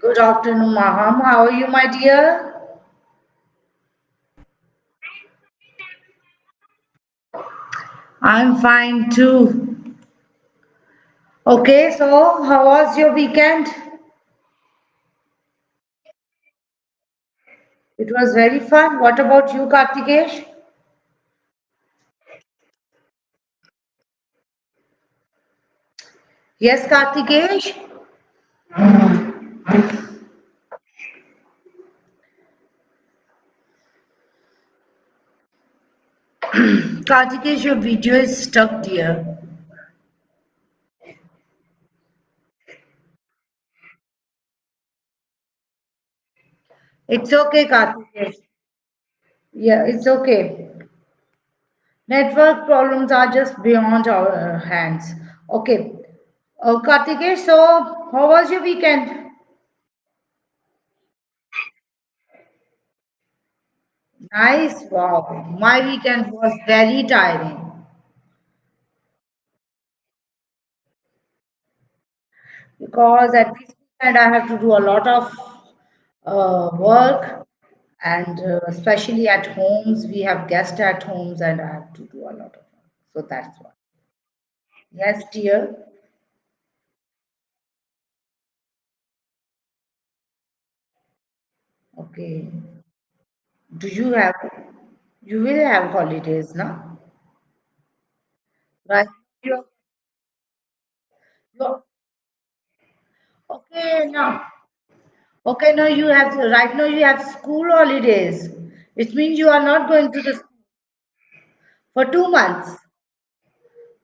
Good afternoon, Maham. How are you, my dear? I'm fine too. Okay, so how was your weekend? It was very fun. What about you, Kartikesh? Yes, Kartikesh? Kartikesh, your video is stuck, dear. It's okay, Kartikesh. Yeah, it's okay. Network problems are just beyond our hands. Okay. Kartikesh, so how was your weekend? Nice. Wow. My weekend was very tiring because at this weekend I have to do a lot of work, and especially at homes, we have guests at homes and I have to do a lot of work. So that's why. Yes, dear. Okay. Do you have, you will have holidays now? Right? You're, you're, okay, now. Okay, now you have, right now you have school holidays, which means you are not going to the school for 2 months.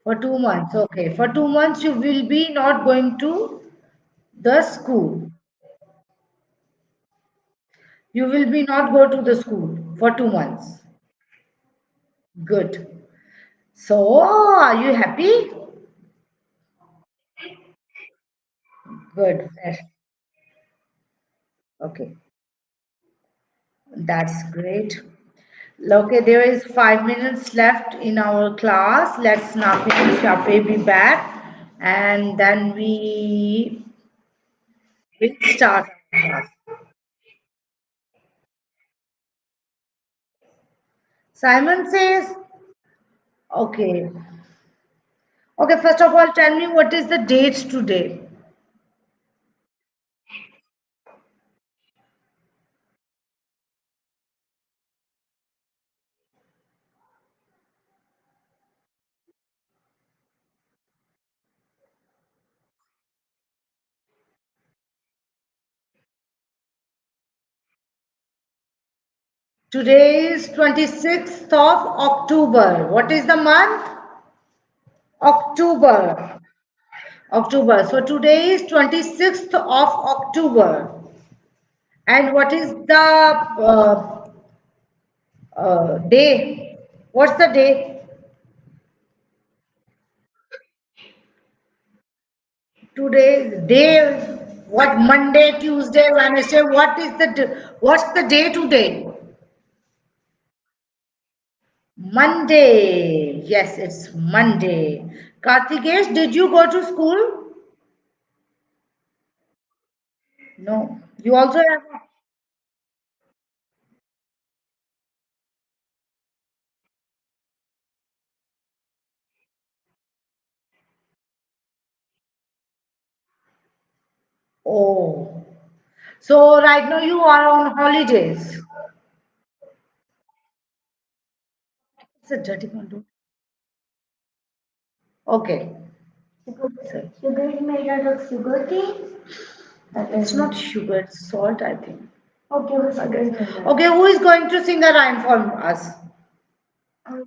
For 2 months, okay. For 2 months, you will be not going to the school. You will be not go to the school for 2 months. Good. So, are you happy? Good. Okay, that's great. Okay, there is 5 minutes left in our class. Let's now finish our baby back, and then we will start our class. Simon says, okay. Okay, first of all, tell me what is the date today? Today is 26th of October. What is the month? October. October. So today is 26th of October. And what is the day? What's the day? Today, day, what Monday, Tuesday, Wednesday, what is what's the day today? Monday. Yes, it's Monday. Kartikesh, did you go to school? No. You also have. Oh. So right now you are on holidays. It's a dirty condo. Okay. So Sugar is made out of sugar cane. it's not sugar, it's salt, I think. Okay, what I sugar guess. is made out? Okay, who is going to sing a rhyme for us? Um,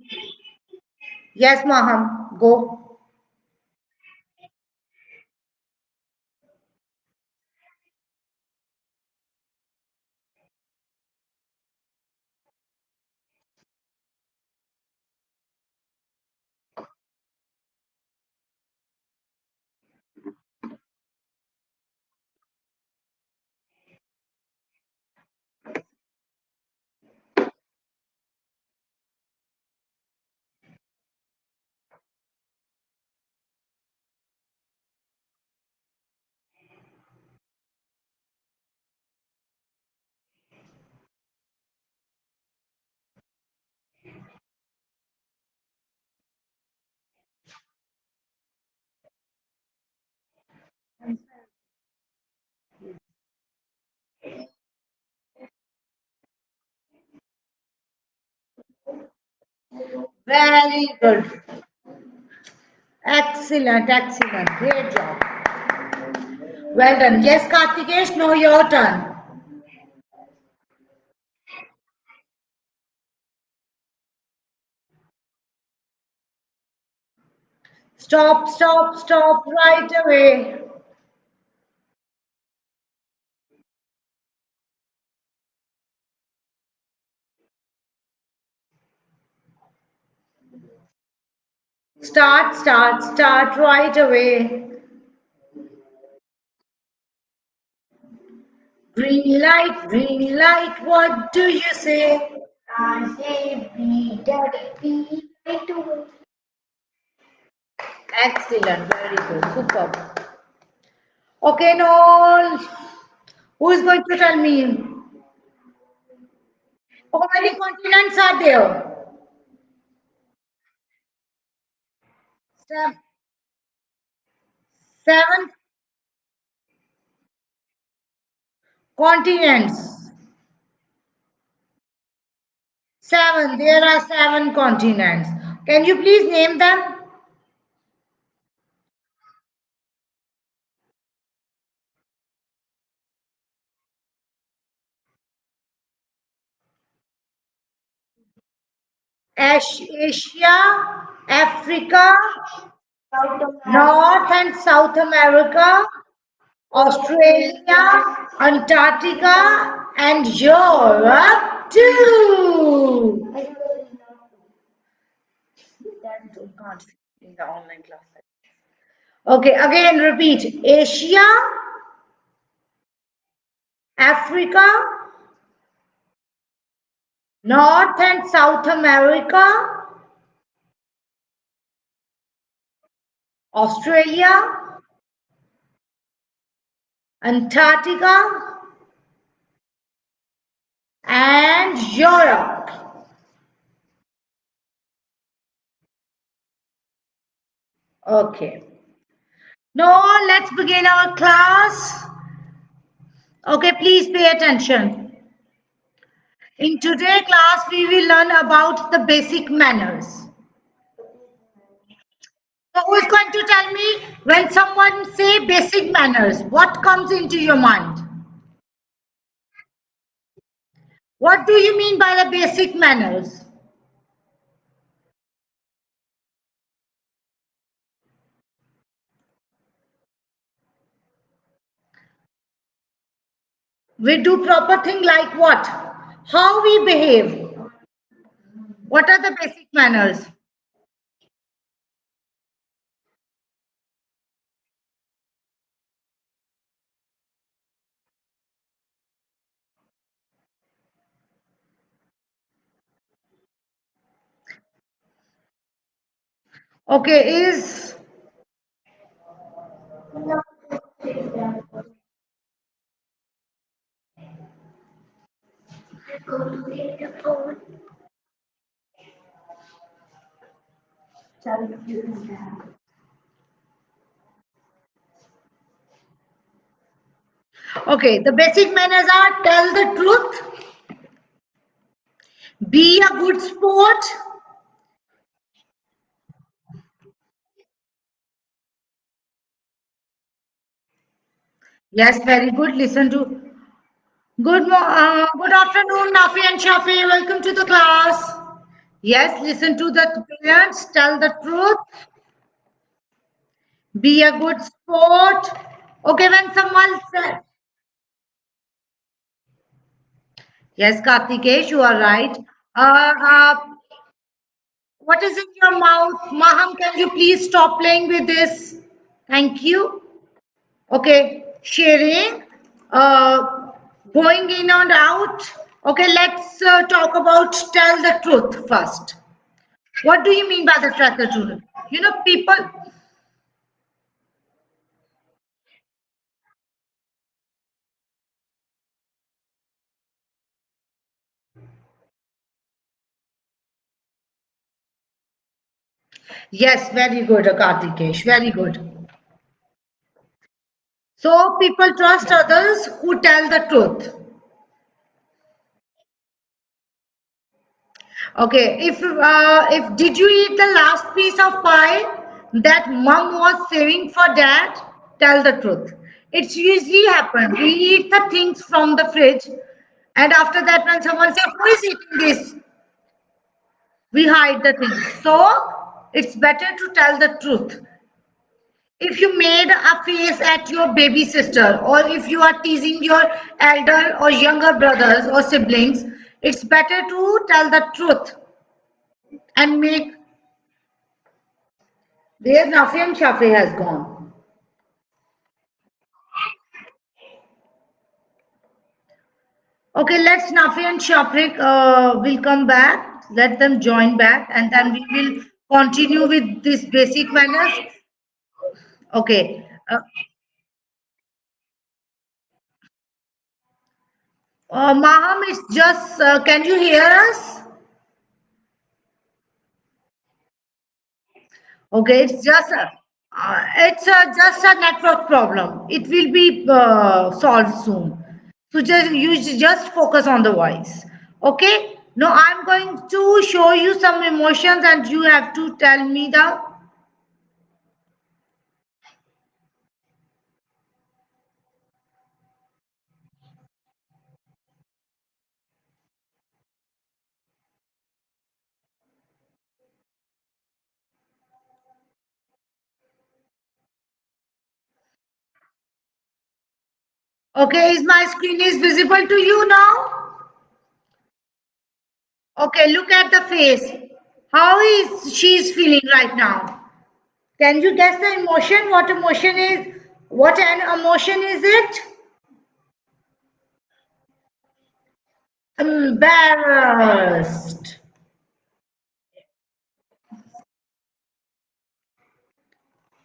Yes, Maham, go. Very good. Excellent, excellent. Great job. Well done. Yes, Kartikesh, now your turn. Stop, stop, stop right away. Start, start, start right away. Green light, what do you say? I say be daddy, be right away. Excellent, very good, superb. Okay, now who is going to tell me? How many continents are there? Seven, seven continents. Seven, there are seven continents. Can you please name them? Asia, Africa, South America. North and South America, Australia, Antarctica, and Europe too. I don't That you can't fit in the online class. Okay, again repeat. Asia, Africa, North and South America, Australia, Antarctica, and Europe. Okay. Now let's begin our class. Okay, please pay attention. In today's class, we will learn about the basic manners. So who is going to tell me when someone say basic manners, what comes into your mind? What do you mean by the basic manners? We do proper thing like what? How we behave. What are the basic manners? Okay, is go to get the phone. Sorry, you can have. okay. The basic manners are tell the truth, be a good sport. Yes, very good. Listen to good afternoon, Nafi and Shafi. Welcome to the class. Yes, listen to the parents. Tell the truth. Be a good sport. Okay, when someone says yes, Kartikesh, you are right. Uh, what is in your mouth, Maham? Can you please stop playing with this? Thank you. Okay, sharing, uh, going in and out. Okay, let's talk about tell the truth first. What do you mean by the tell the truth? You know, people. Yes, very good, Kartikesh. Very good. So people trust others who tell the truth. Okay, if did you eat the last piece of pie that mom was saving for dad? Tell the truth. It's usually happen. We eat the things from the fridge, and after that, when someone says, "Who is eating this?" we hide the things. So it's better to tell the truth. If you made a face at your baby sister, or if you are teasing your elder or younger brothers or siblings, it's better to tell the truth and make. Where Nafi and Shafi has gone. Okay, let's Nafi and Shafrik will come back. Let them join back, and then we will continue with this basic manners. Okay. Maham, it's just. Can you hear us? Okay, it's just a network problem. It will be solved soon. So just focus on the voice. Okay. Now I'm going to show you some emotions, and you have to tell me the. Okay, is my screen is visible to you now? Okay, look at the face. How is she feeling right now? Can you guess the emotion? What emotion is? What an emotion is it? Embarrassed.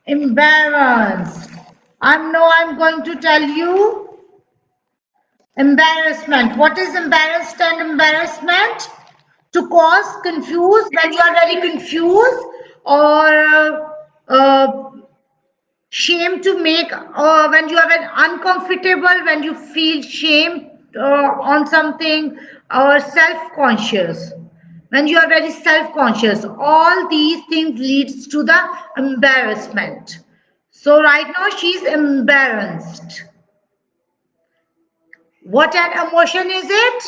Embarrassed. I'm going to tell you embarrassment. What is embarrassed and embarrassment? To cause confused when you are very confused, or shame to make, when you are very uncomfortable, when you feel shame on something, or self-conscious. When you are very self-conscious, all these things leads to the embarrassment. So right now she's embarrassed. What an emotion is it?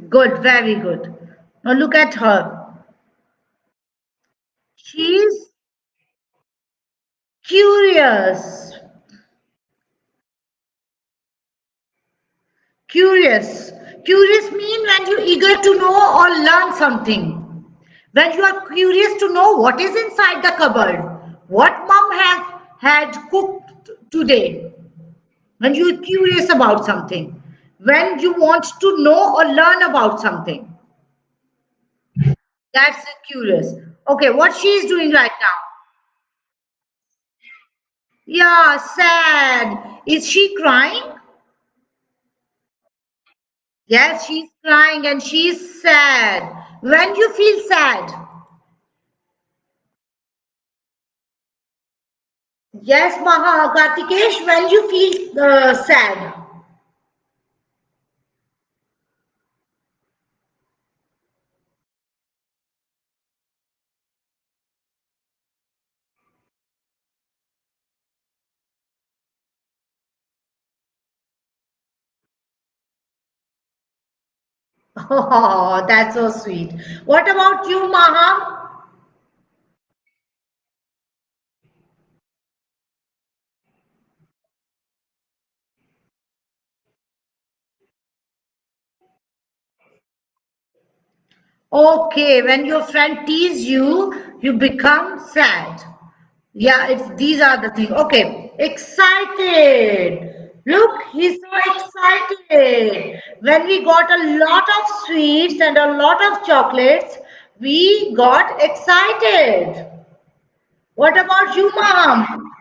Good, very good. Now look at her. She's curious. Curious. Curious mean when you're eager to know or learn something. When you are curious to know what is inside the cupboard, what mom has had cooked today. When you're curious about something. When you want to know or learn about something. That's curious. Okay, what she is doing right now? Yeah, sad. Is she crying? Yes, she's crying and she's sad. When you feel sad, yes, Maha Kartikesh, when you feel sad. Oh, that's so sweet. What about you, Maha? Okay, when your friend tease you, you become sad. Yeah, it's these are the things. Okay, excited. Look, he's so excited. When we got a lot of sweets and a lot of chocolates, we got excited. What about you, mom?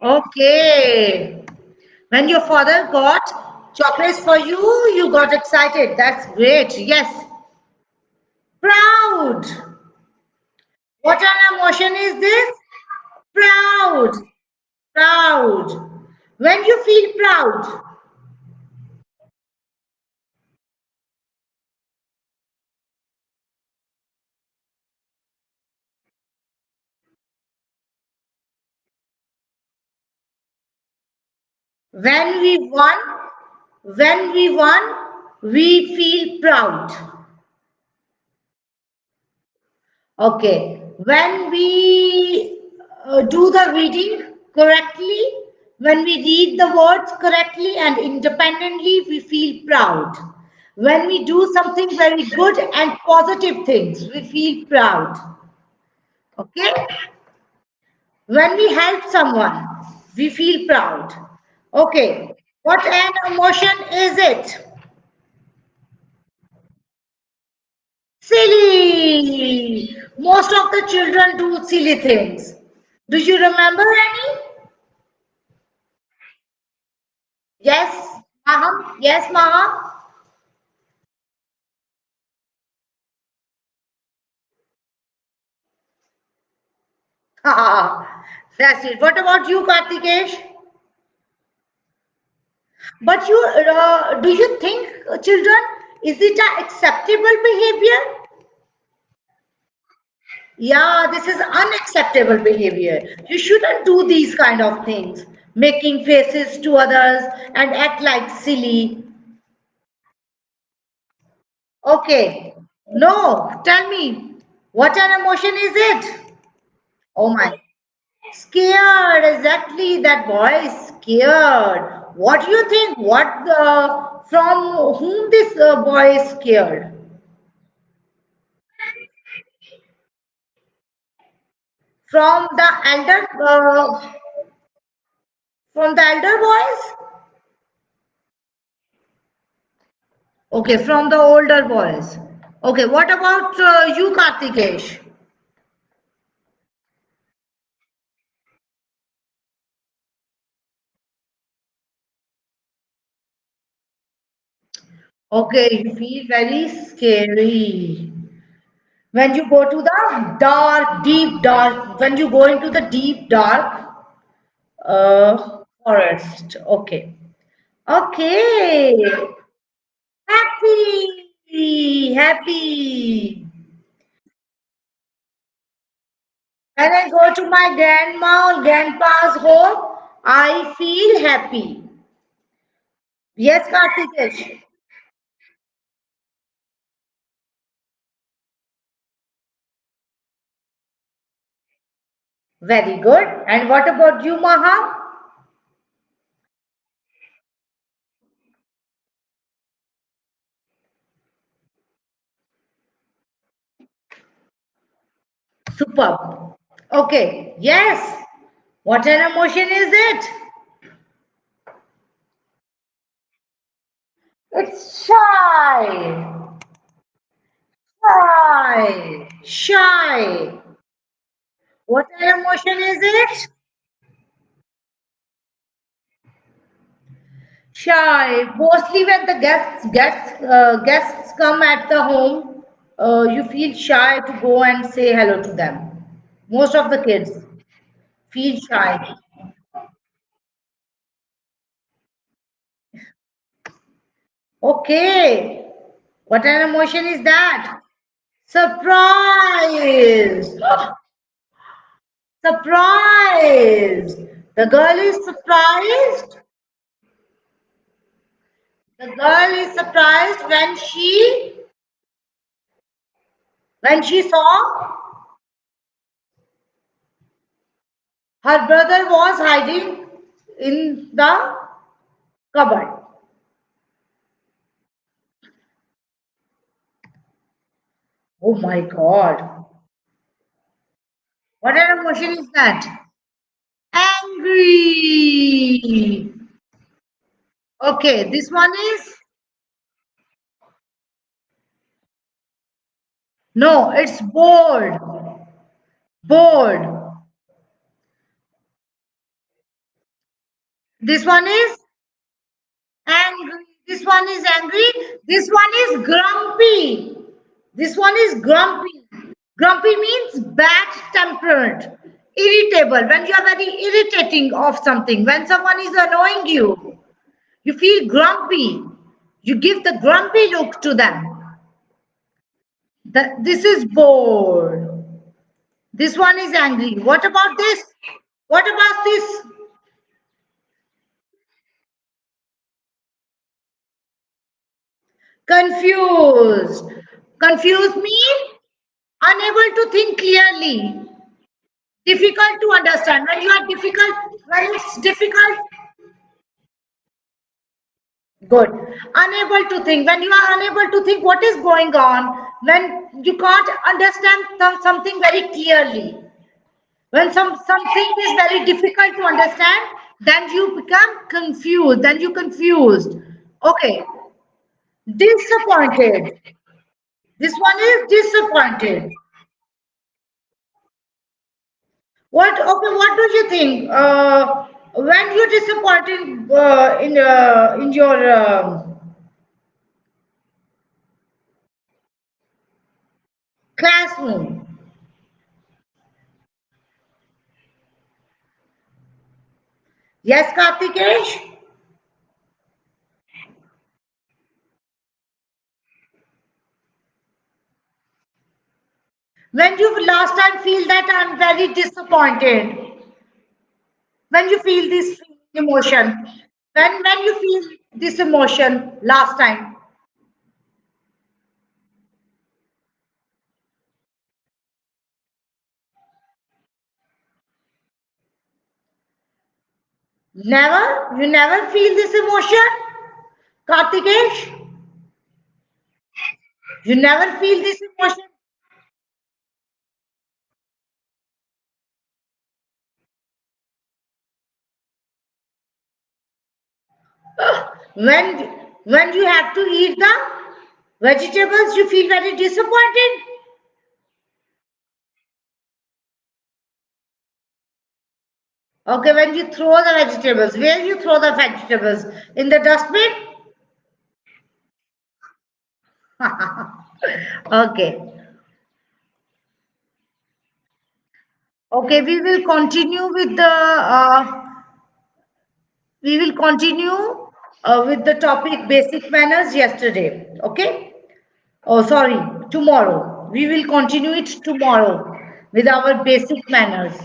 Okay. When your father got Chocolates for you. You got excited. That's great. Yes. Proud. What an emotion is this? Proud. Proud. When you feel proud. When we won. When we won, we feel proud. Okay. When we do the reading correctly, when we read the words correctly and independently, we feel proud. When we do something very good and positive things, we feel proud. Okay? When we help someone, we feel proud. Okay. What an emotion is it? Silly. Most of the children do silly things. Do you remember any? Yes, Maham. Yes, Maham. That's it. What about you, Kartikesh? But you, do you think, children, is it a acceptable behavior? Yeah, this is unacceptable behavior. You shouldn't do these kind of things, making faces to others and act like silly. Okay. No, tell me, what an emotion is it? Oh my. Scared, exactly. That boy is scared. What do you think? From whom this boy is scared? From the from the elder boys? Okay, from the older boys. Okay, what about you, Kartikesh? Okay, you feel very scary. When you go to the dark, deep dark, when you go into the deep dark forest. Okay. Okay. Happy. Happy. When I go to my grandma or grandpa's home, I feel happy. Yes, Kartikesh. Very good. And what about you, Maha? Superb. Okay. Yes. What an emotion is it? It's shy. Shy. Shy. What an emotion is it? Shy. Mostly when the guests come at the home, you feel shy to go and say hello to them. Most of the kids feel shy. Okay. What an emotion is that? Surprise! Surprise! The girl is surprised. The girl is surprised when she saw her brother was hiding in the cupboard. Oh my God. What an emotion is that? Angry. Okay, this one is no, it's bored. Bored. This one is angry. This one is angry. This one is grumpy. This one is grumpy. Grumpy means bad tempered, irritable. When you are very irritating of something, when someone is annoying you, you feel grumpy. You give the grumpy look to them. This is bored. This one is angry. What about this? What about this? Confused. Confused means unable to think clearly. Difficult to understand. When you are difficult, when it's difficult, good. Unable to think. When you are unable to think what is going on, when you can't understand something very clearly, when something is very difficult to understand, then you become confused. Then you confused. Okay. Disappointed. This one is disappointed. Okay, what do you think? When you're disappointed in your classroom, yes, Kartikesh? When you last time feel that I'm very disappointed, when you feel this emotion, when you feel this emotion last time, never, you never feel this emotion, Kartikesh? You never feel this emotion when when you have to eat the vegetables, you feel very disappointed. Okay, when you throw the vegetables, where you throw the vegetables? In the dustbin? Okay. Okay, we will continue with the topic basic manners yesterday. Okay? Oh, sorry, tomorrow. We will continue it tomorrow with our basic manners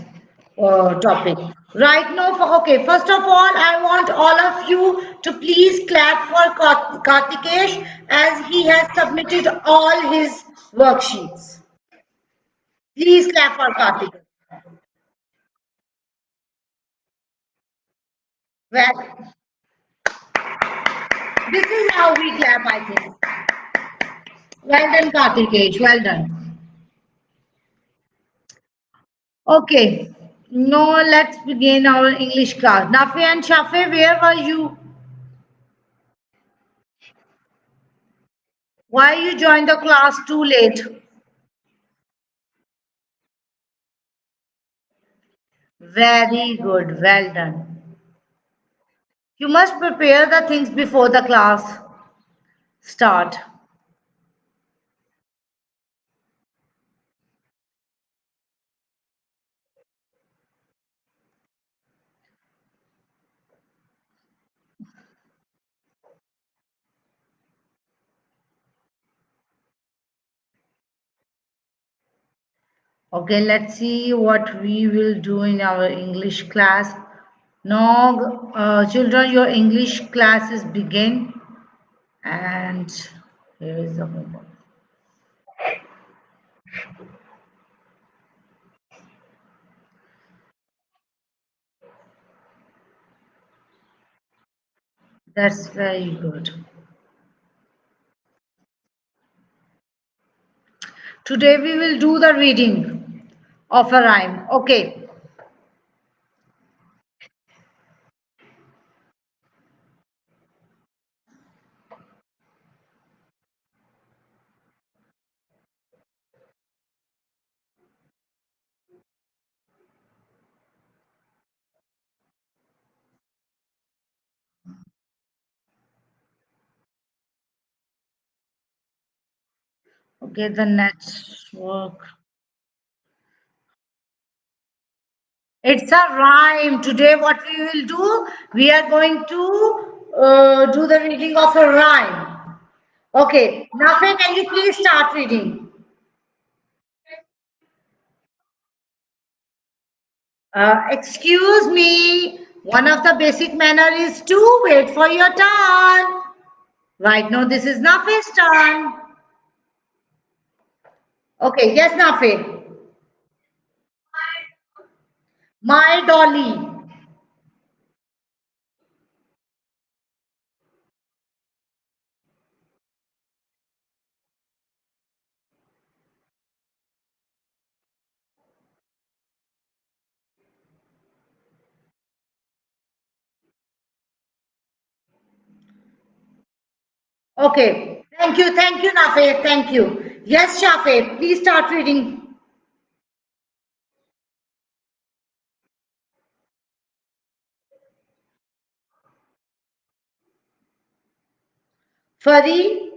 topic. Right now, okay, first of all, I want all of you to please clap for Kartikesh as he has submitted all his worksheets. Please clap for Kartikesh. Well, this is how we clap, I think. Well done, Kartikesh. Well done. Okay, now let's begin our English class. Nafi and Shafe, where were you? Why you joined the class too late? Very good, well done. You must prepare the things before the class start. Okay, let's see what we will do in our English class. Now, children, your English classes begin, and here is the homework. That's very good. Today we will do the reading of a rhyme. Okay. Okay, the network. It's a rhyme. Today, what we will do, we are going to do the reading of a rhyme. Okay, Nafe, can you please start reading? Excuse me. One of the basic manner is to wait for your turn. Right now, this is Nafe's turn. Okay, yes, Nafe. My dolly. Okay, thank you, Nafe, thank you. Yes, Shafe, please start reading. Furry,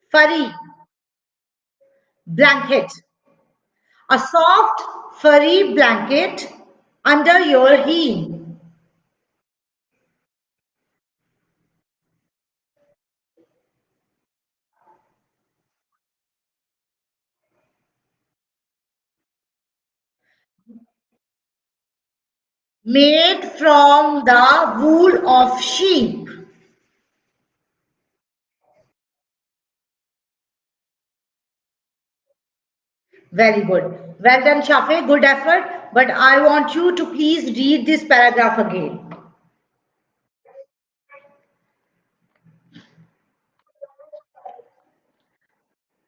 furry, blanket. A soft, furry blanket under your heel, made from the wool of sheep. Very good. Well done, Shafe. Good effort. But I want you to please read this paragraph again.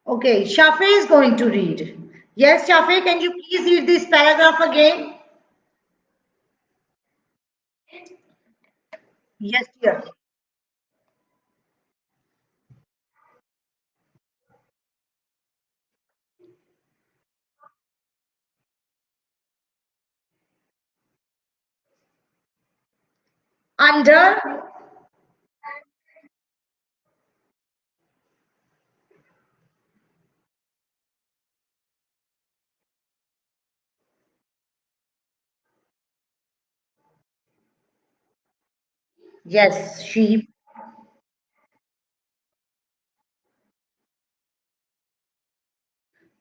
Okay, Shafe is going to read. Yes, Shafe, can you please read this paragraph again? Yes, dear. Under, yes, sheep.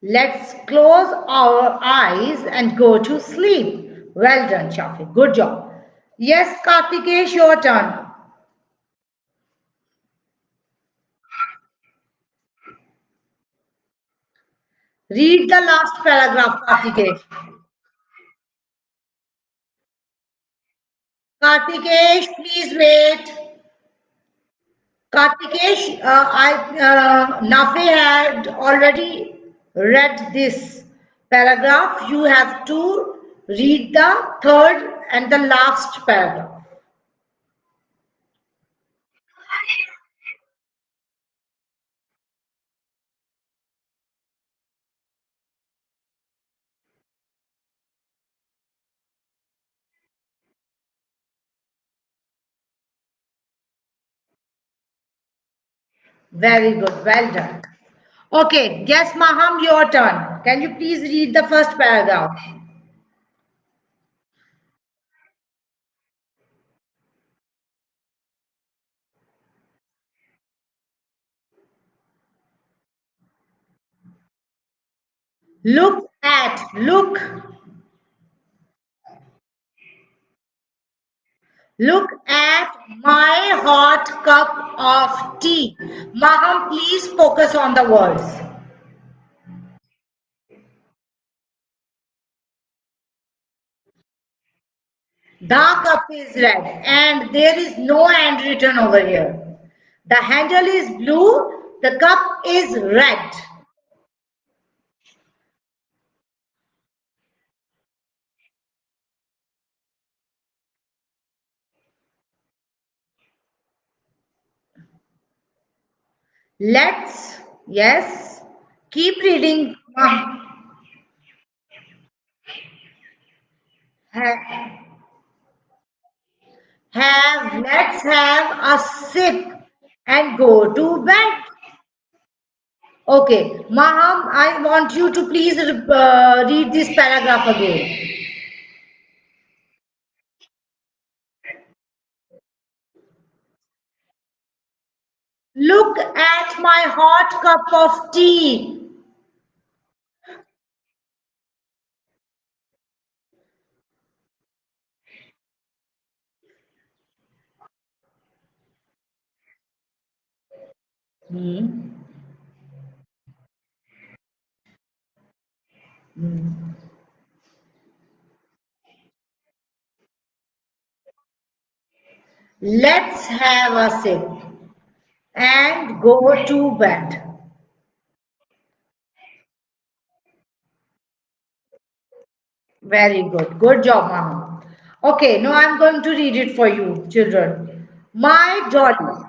Let's close our eyes and go to sleep. Well done, Shafi. Good job. Yes, Kartikesh, your turn. Read the last paragraph, Kartikesh. Kartikesh, please wait. Kartikesh, Nafi had already read this paragraph. You have to read the third and the last paragraph. Very good. Well done. Okay, yes, Maham, your turn. Can you please read the first paragraph? Look at my hot cup of tea. Maham, please focus on the words. The cup is red and there is no hand written over here. The handle is blue, the cup is red. Let's, yes, keep reading. Ha- let's have a sip and go to bed. Okay, Maham, I want you to please read this paragraph again. Look at my hot cup of tea. Hmm. Hmm. Let's have a sip and go to bed. Very good. Good job, Mama. Okay, now I'm going to read it for you, children. My Dolly.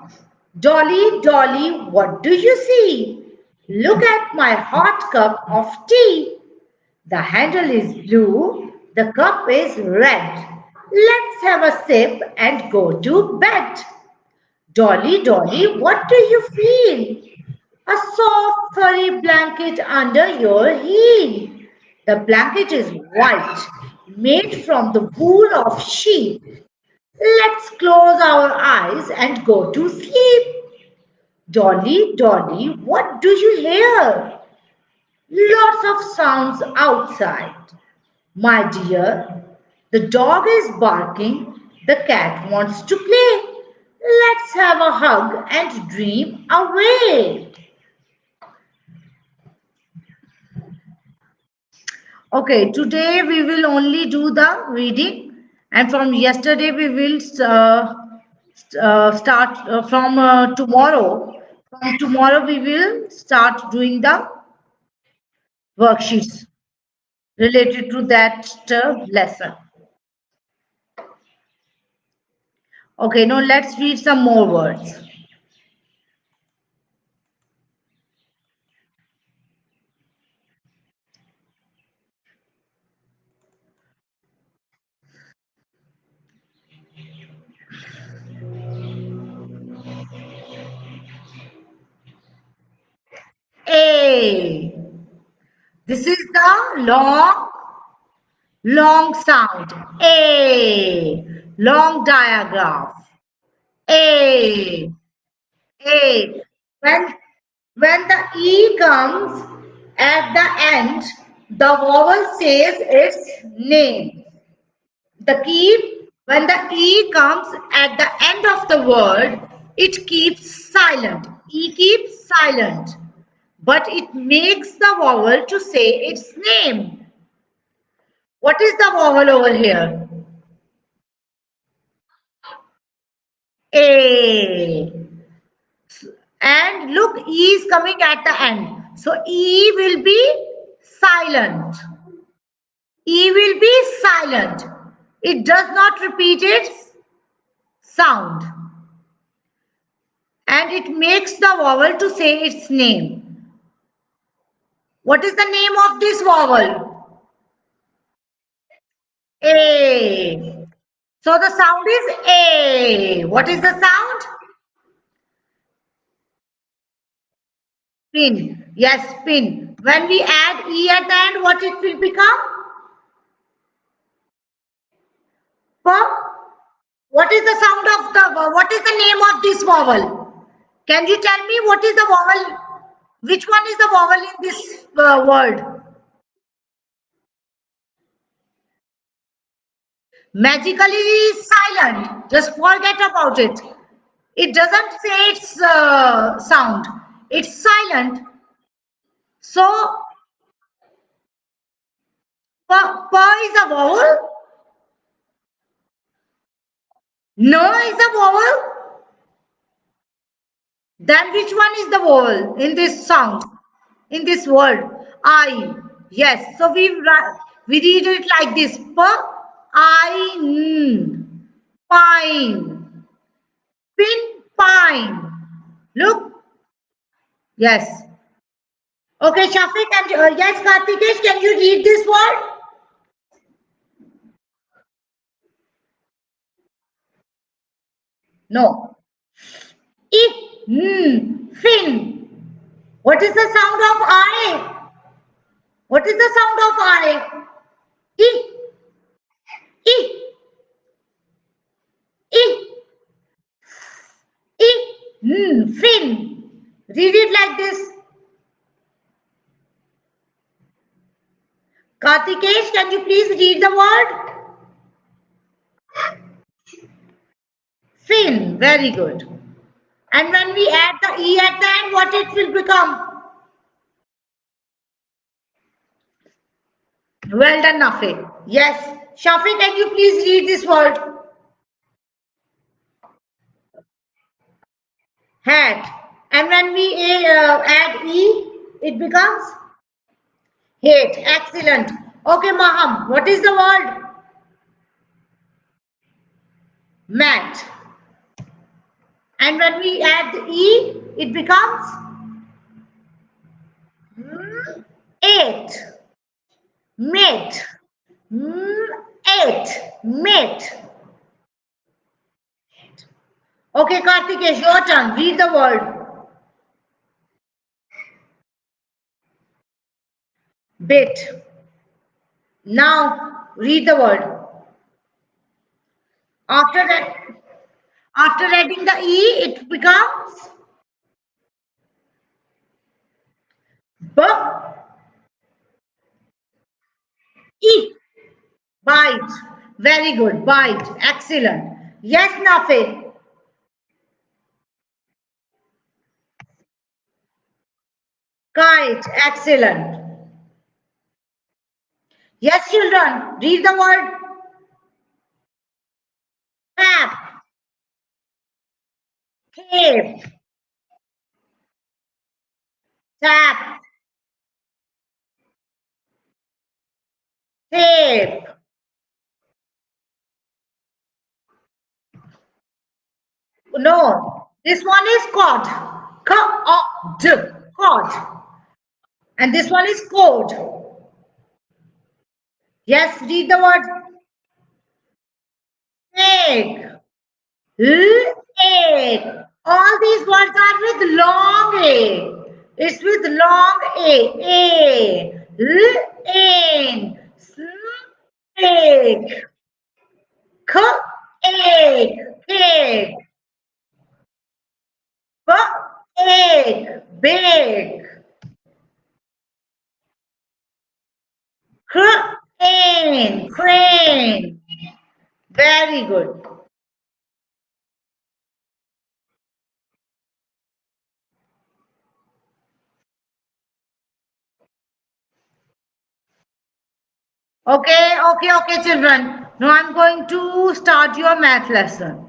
Dolly, Dolly, what do you see? Look at my hot cup of tea. The handle is blue, the cup is red. Let's have a sip and go to bed. Dolly, Dolly, what do you feel? A soft furry blanket under your heel. The blanket is white, made from the wool of sheep. Let's close our eyes and go to sleep. Dolly, Dolly, what do you hear? Lots of sounds outside. My dear, the dog is barking, the cat wants to play. Let's have a hug and dream away. Okay, today we will only do the reading, and from yesterday we will start from tomorrow. From tomorrow we will start doing the worksheets related to that lesson. Okay, now let's read some more words. A. This is the long sound. A. Long diagraph. A. A. When the E comes at the end, the vowel says its name. The key, when the E comes at the end of the word, it keeps silent. E keeps silent, but it makes the vowel to say its name. What is the vowel over here? A. And look, E is coming at the end. So E will be silent. E will be silent. It does not repeat its sound. And it makes the vowel to say its name. What is the name of this vowel? A. So the sound is A. What is the sound? Pin. Yes, pin. When we add E at the end, what it will become? P. What is the sound of the, what is the name of this vowel? Can you tell me what is the vowel? Which one is the vowel in this word? Magically is silent. Just forget about it. It doesn't say its sound. It's silent. So, pa is a vowel. No is a vowel. Then which one is the vowel in this sound? In this word? I. Yes. So we read it like this. Pa, I, n. Pine. Pin, pine. Look. Yes. Okay, Shafiq and yes, Kartikesh, can you read this word? No. It, fin. What is the sound of I? What is the sound of I? E, E, E, E. Fin. Read it like this. Kartikesh, can you please read the word? Fin. Very good. And when we add the E at the end, what it will become? Well done, Nafi. Yes. Shafi, can you please read this word? Hat. And when we add E, it becomes hate. Excellent. Okay, Maham, what is the word? Mat. And when we add the E, it becomes eight. Mate. Eight. Mate. Okay, Kartikesh, your turn. Read the word. Bit. Now, read the word. After that, after adding the E, it becomes B, E. Bite. Very good. Bite. Excellent. Yes, Nafe. Kite. Excellent. Yes, children. Read the word. Tap. Tape. Tap. Tape. No. This one is cod. Cod. Cod. And this one is code. Yes, read the word. Snake. Egg. All these words are with long A. It's with long A. A. Egg. Snake. Egg. Egg. Egg. Big. Crane. Crane. Very good. Okay, children. Now I'm going to start your math lesson.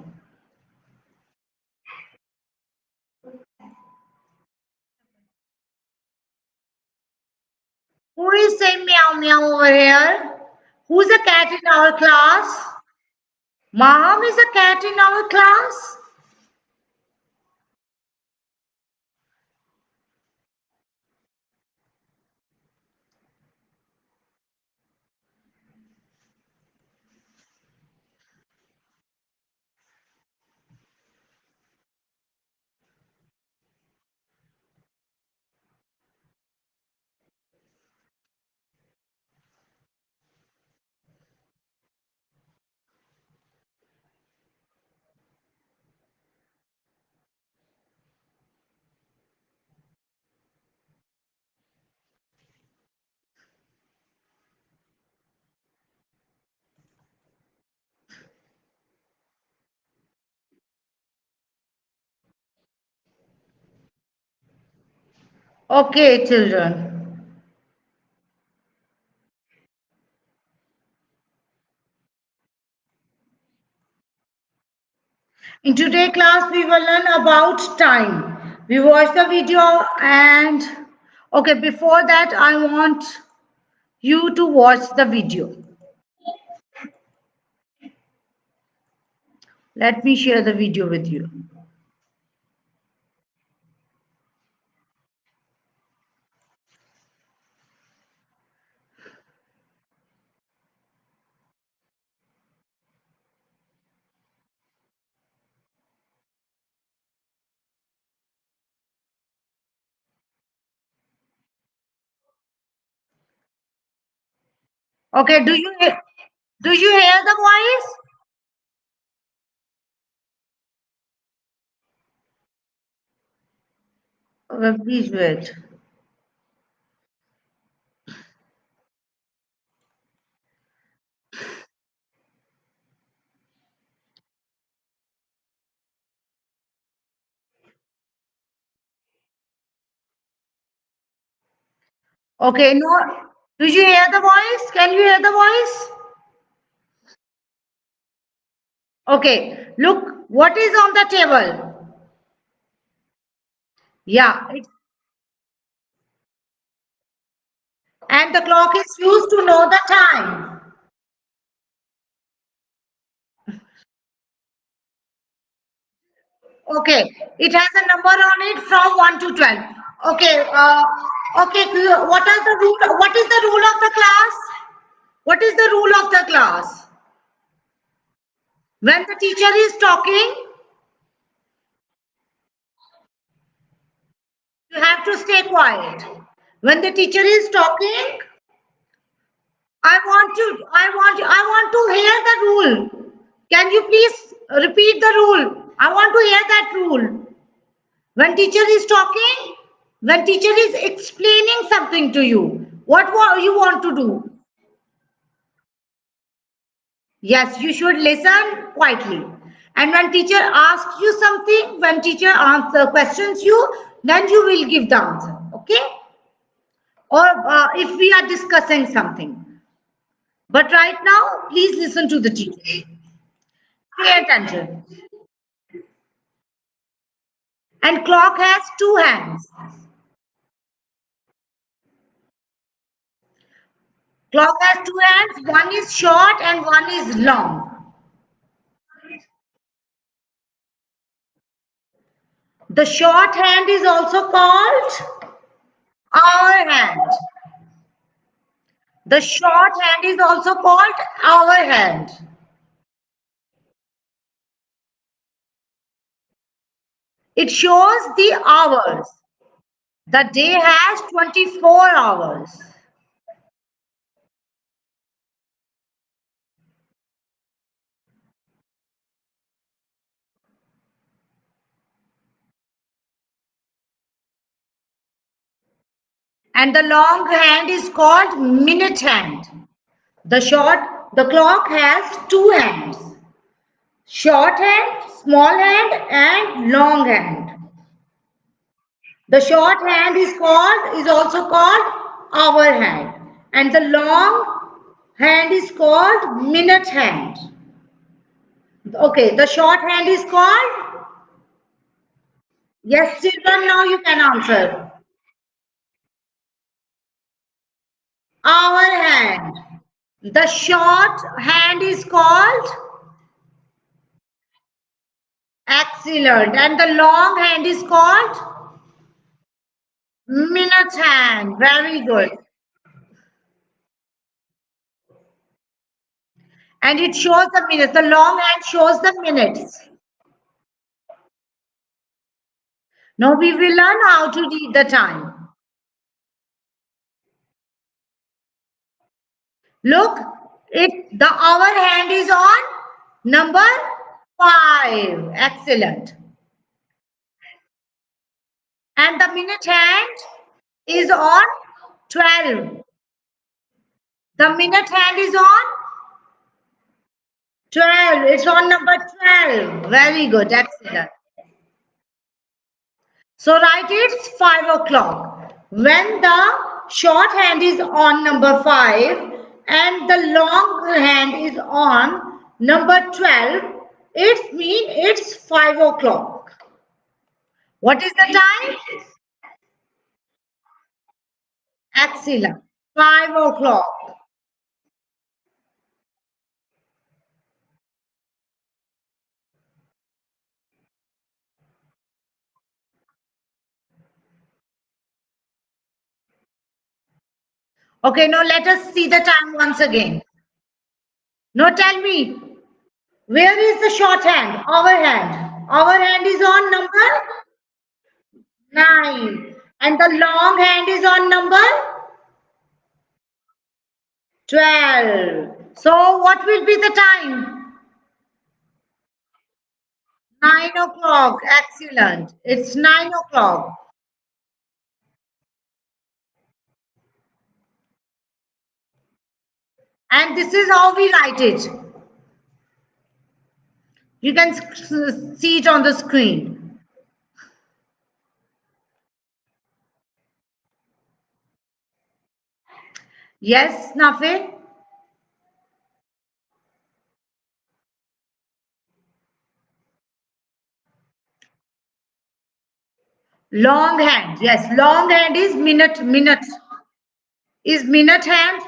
Who is saying meow meow over here? Who's a cat in our class? Mom is a cat in our class? Okay, children. In today's class, we will learn about time. We watch the video and okay, before that, I want you to watch the video. Let me share the video with you. Okay, do you hear the voice? Please wait. Okay, no. Do you hear the voice? Can you hear the voice? Okay, look, what is on the table? Yeah, and the clock is used to know the time. Okay, it has a number on it from 1 to 12. Okay, okay, what are the rule? What is the rule of the class? What is the rule of the class? When the teacher is talking, you have to stay quiet. When the teacher is talking, I want to hear the rule. Can you please repeat the rule? I want to hear that rule. When teacher is talking, when teacher is explaining something to you, you want to do? Yes, you should listen quietly. And when teacher asks you something, when teacher answer questions you, then you will give the answer. Okay? Or if we are discussing something. But right now, please listen to the teacher. Pay attention. And clock has two hands. Clock has two hands. One is short and one is long. The short hand is also called hour hand. The short hand is also called hour hand. It shows the hours. The day has 24 hours. And the long hand is called minute hand. The clock has two hands. Short hand, small hand, and long hand. The short hand is also called hour hand, and the long hand is called minute hand. Okay, the short hand is called, yes, children, now you can answer. Hour hand. The short hand is called, excellent, and the long hand is called minute hand. Very good. And it shows the minutes. The long hand shows the minutes. Now we will learn how to read the time. Look, the hour hand is on number 5. Excellent. And the minute hand is on 12. The minute hand is on 12. It's on number 12. Very good. Excellent. So write it's 5 o'clock. When the short hand is on number 5 and the long hand is on number 12, it means it's 5 o'clock. What is the time? Excellent. 5 o'clock. Okay, now let us see the time once again. Now tell me, where is the short hand? Our hand. Our hand is on number 9. And the long hand is on number 12. So what will be the time? 9 o'clock. Excellent. It's 9 o'clock. And this is how we write it. You can see it on the screen. Yes, Nafe? Long hand. Yes, long hand is minute. Minute is minute hand.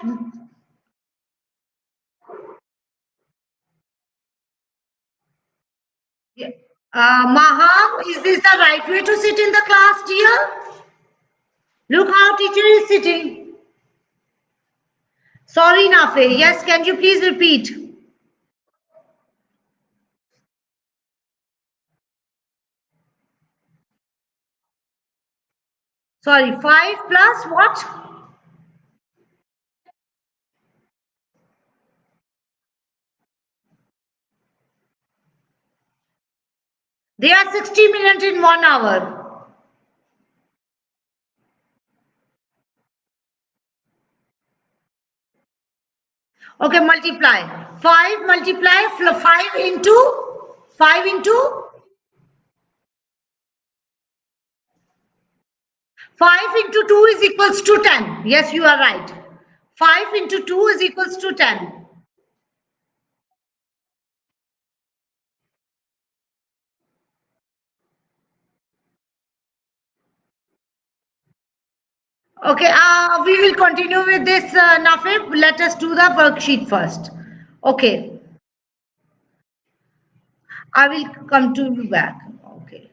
Yeah. Maham, is this the right way to sit in the class, dear? Look how teacher is sitting. Sorry, Nafe. Yes, can you please repeat? Sorry, 5 plus what? They are 60 minutes in 1 hour. Okay, multiply. 5 multiply 5 into 5 into 5 into 2 is equals to 10. Yes, you are right. 5 into 2 is equals to 10. Okay, we will continue with this, Nafib. Let us do the worksheet first. Okay, I will come to you back. Okay,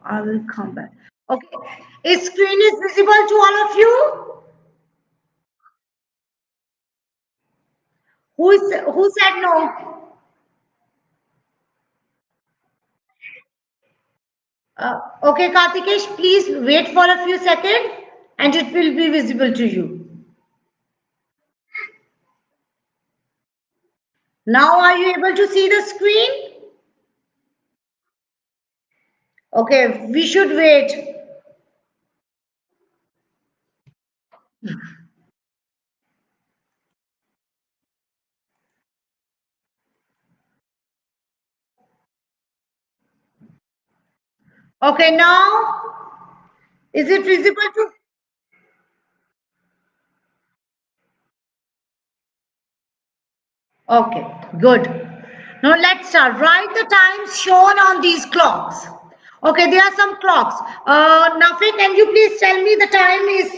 I will come back. Okay, is screen is visible to all of you? Who said no? Okay, Kartikesh, please wait for a few seconds and it will be visible to you. Now, are you able to see the screen? Okay, we should wait. Okay, now is it visible to? Okay, good. Now let's start. Write the times shown on these clocks. Okay, there are some clocks. Nafi, can you please tell me the time is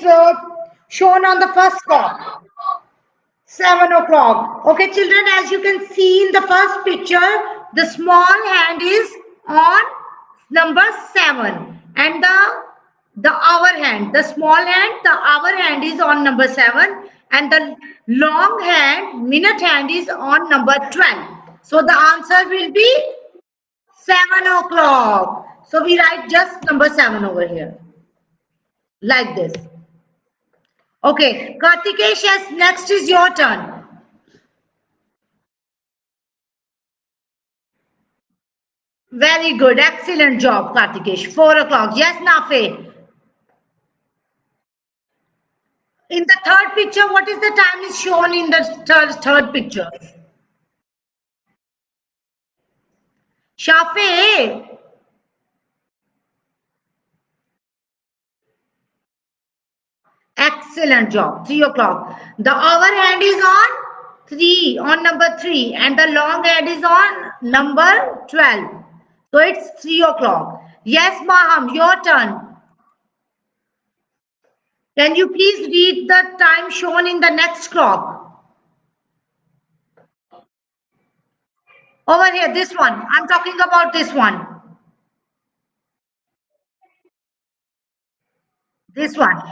shown on the first clock? 7 o'clock. Okay, children, as you can see in the first picture, the small hand is on number 7 and the hour hand, the small hand, the hour hand is on number 7 and the long hand, minute hand is on number 12. So the answer will be 7 o'clock. So we write just number 7 over here like this. Okay, Kartikesh, yes, next is your turn. Very good. Excellent job, Kartikesh. 4 o'clock. Yes, Nafe. In the third picture, what is the time is shown in the third picture? Shafe. Excellent job. 3 o'clock. The hour hand is on 3, on number 3, and the long hand is on number 12. So it's 3 o'clock. Yes, Maham, your turn. Can you please read the time shown in the next clock? Over here, this one. I'm talking about this one. This one.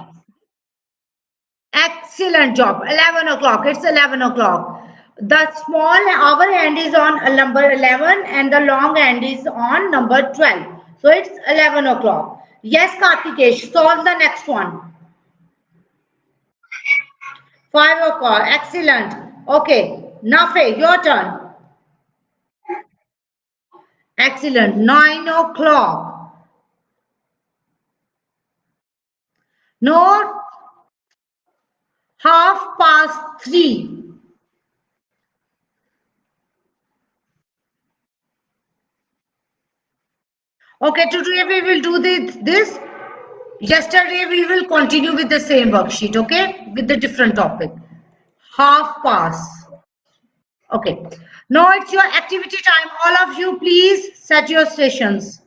Excellent job. 11 o'clock. It's 11 o'clock. The small hour hand is on number 11 and the long hand is on number 12. So it's 11 o'clock. Yes, Kartikesh, solve the next one. 5 o'clock. Excellent. Okay. Nafe, your turn. Excellent. 9 o'clock. No, 3:30. Okay, today we will do this. Yesterday we will continue with the same worksheet, okay? With the different topic. Half past. Okay. Now it's your activity time. All of you, please set your stations.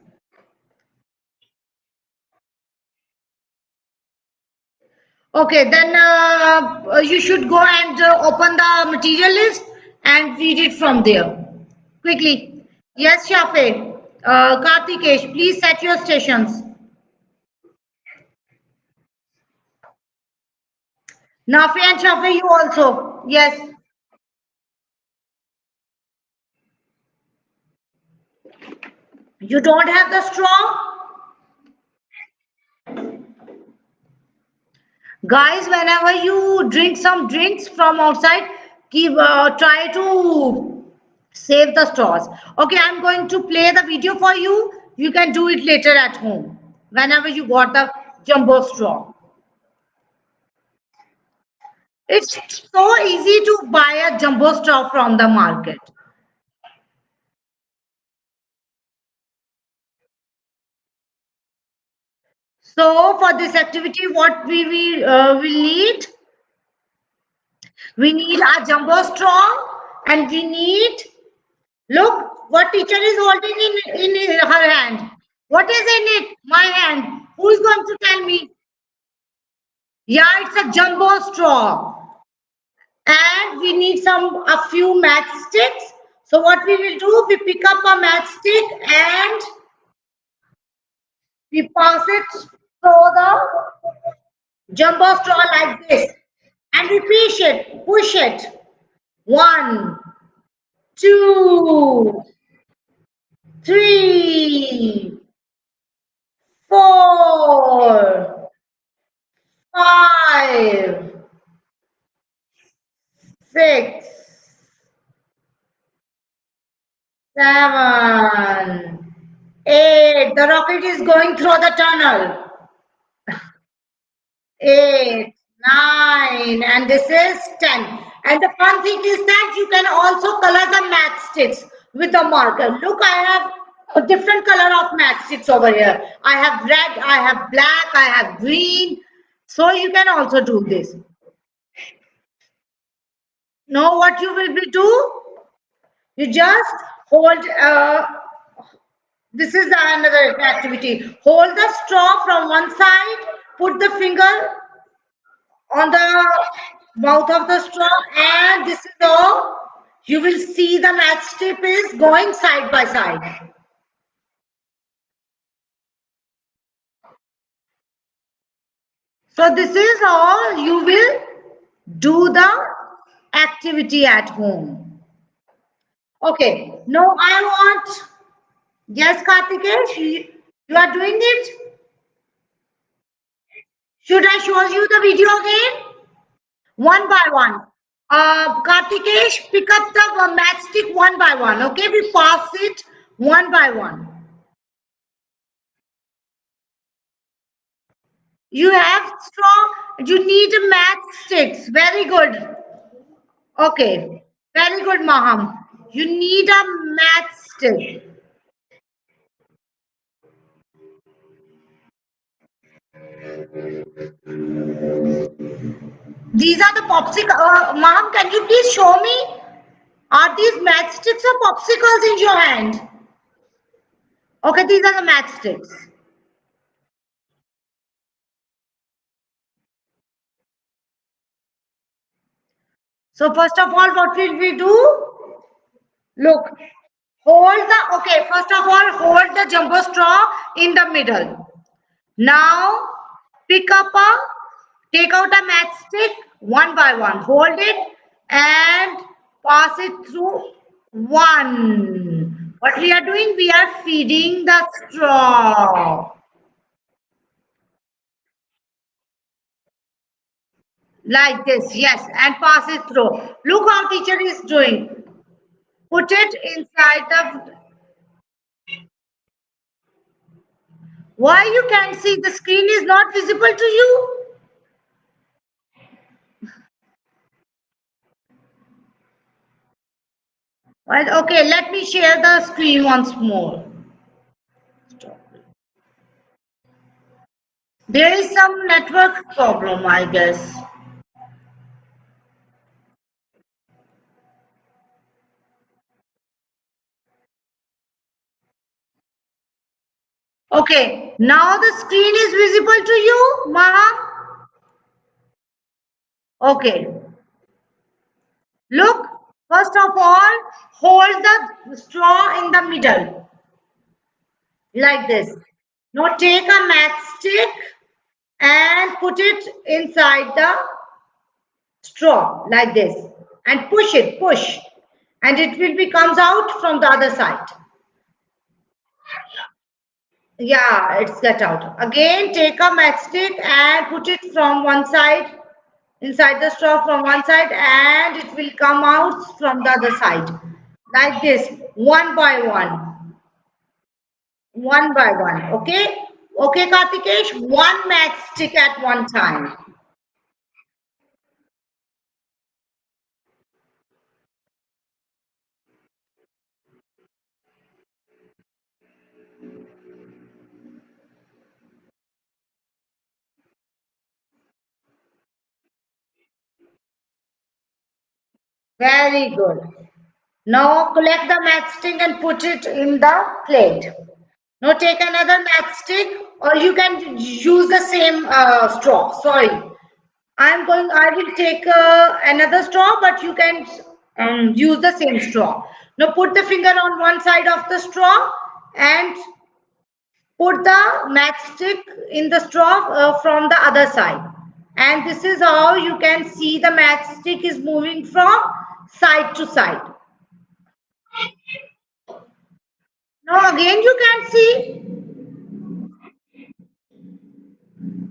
Okay, then you should go and open the material list and read it from there. Quickly. Yes, Shafe. Kartikesh, please set your stations. Nafi and Shafe, you also. Yes. You don't have the straw? Guys, whenever you drink some drinks from outside, try to save the straws. Okay, I'm going to play the video for you. You can do it later at home. Whenever you got the jumbo straw. It's so easy to buy a jumbo straw from the market. So for this activity, what will need? We need a jumbo straw and we need, look, what teacher is holding in her hand. What is in it? My hand. Who is going to tell me? Yeah, it's a jumbo straw. And we need a few matchsticks. So what we will do, we pick up a matchstick and we pass it through the jumbo straw like this. And we push it. One, two, three, four, five, six, seven, eight. The rocket is going through the tunnel. Eight, nine, and this is 10. And the fun thing is that you can also color the matchsticks with a marker. Look, I have a different color of matchsticks over here. I have red, I have black, I have green. So you can also do this. Know what you will be do? You just hold, this is the another activity. Hold the straw from one side, put the finger on the mouth of the straw, and this is all. You will see the matchstick is going side by side. So this is all you will do the activity at home. Okay, now I want, yes, Kartikesh, you are doing it? Should I show you the video again? One by one. Kartikesh, pick up the matchstick one by one. Okay, we pass it one by one. You have straw. You need a matchsticks. Very good. Okay. Very good, Maham. You need a matchstick. These are the popsicle. Maham, can you please show me? Are these matchsticks or popsicles in your hand? Okay, these are the matchsticks. So first of all, what will we do? Look, okay, first of all, hold the jumbo straw in the middle. Now, take out a matchstick one by one. Hold it and pass it through one. What we are doing? We are feeding the straw. Like this, yes, and pass it through. Look how teacher is doing. Put it inside the. Why you can't see? The screen is not visible to you? Right, okay, let me share the screen once more. There is some network problem, I guess. Okay, now the screen is visible to you, Maham? Okay, look, first of all, hold the straw in the middle, like this. Now take a matchstick and put it inside the straw, like this. And push it, push. And it will be comes out from the other side. Yeah, it's get out. Again, take a matchstick and put it from one side, inside the straw from one side, and it will come out from the other side. Like this, one by one. One by one. Okay? Okay, Kartikesh, one matchstick at one time. Very good. Now collect the matchstick and put it in the plate. Now take another matchstick, or you can use the same straw. Sorry, I will take another straw, but you can use the same straw. Now put the finger on one side of the straw and put the matchstick in the straw from the other side. And this is how you can see the matchstick is moving from side to side. Now again you can see.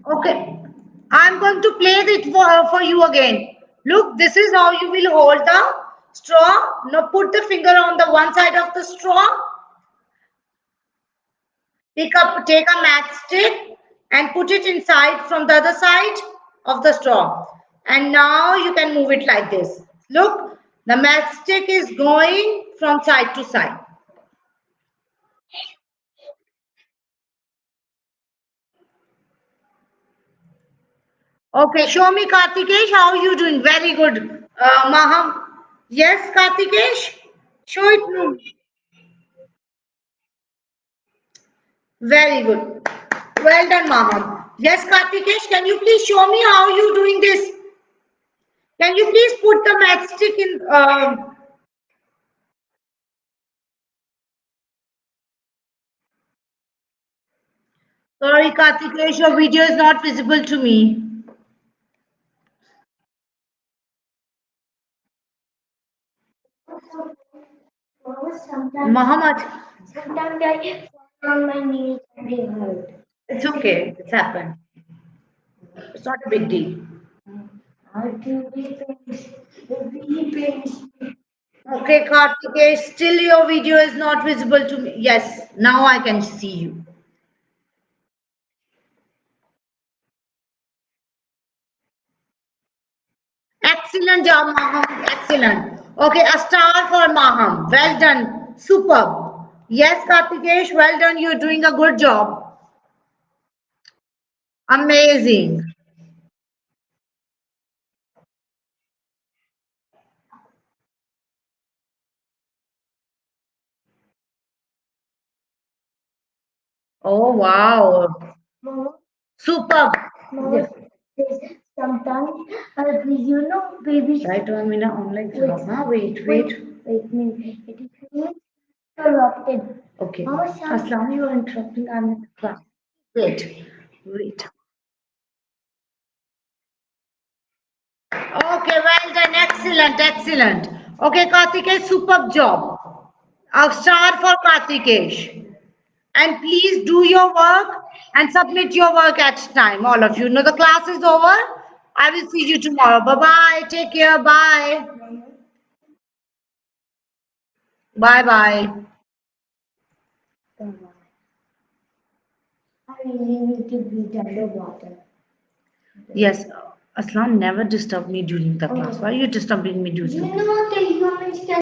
Okay, I'm going to play it for you again. Look, this is how you will hold the straw. Now put the finger on the one side of the straw. Take a matchstick and put it inside from the other side of the straw. And now you can move it like this. Look, the matchstick is going from side to side. Okay, show me Kartikesh, how you doing? Very good. Maham. Yes, Kartikesh? Show it me. Very good. Well done, Maham. Yes, Kartikesh, can you please show me how you doing this? Can you please put the matchstick in? Sorry, Kartikesh, your video is not visible to me. Sometimes, Muhammad, sometimes I fall on my knees and they hurt. it's okay. It's happened. It's not a big deal. I do the really pains. Okay, Kartikesh, still your video is not visible to me. Yes, now I can see you. Excellent job, Maham. Excellent. Okay, a star for Maham. Well done. Superb. Yes, Kartikesh, well done. You're doing a good job. Amazing. Oh, wow. Mama, Superb. Mama Yes. says sometimes, baby. Right, I'm in a online class. Huh? Wait, Wait, wait. wait, me. It is interrupted. Okay. Mama, Aslam, you are interrupting. I'm in the class. Wait, wait. Okay, well done. Excellent, excellent. Okay, Kartikesh, superb job. A star for Kartikesh. And please do your work and submit your work at time, all of you. Now the class is over. I will see you tomorrow. Bye bye. Take care. Bye. Bye bye. I really need to breathe underwater. Yes, Aslan never disturbed me during the class. Okay. Why are you disturbing me during You the know the humans can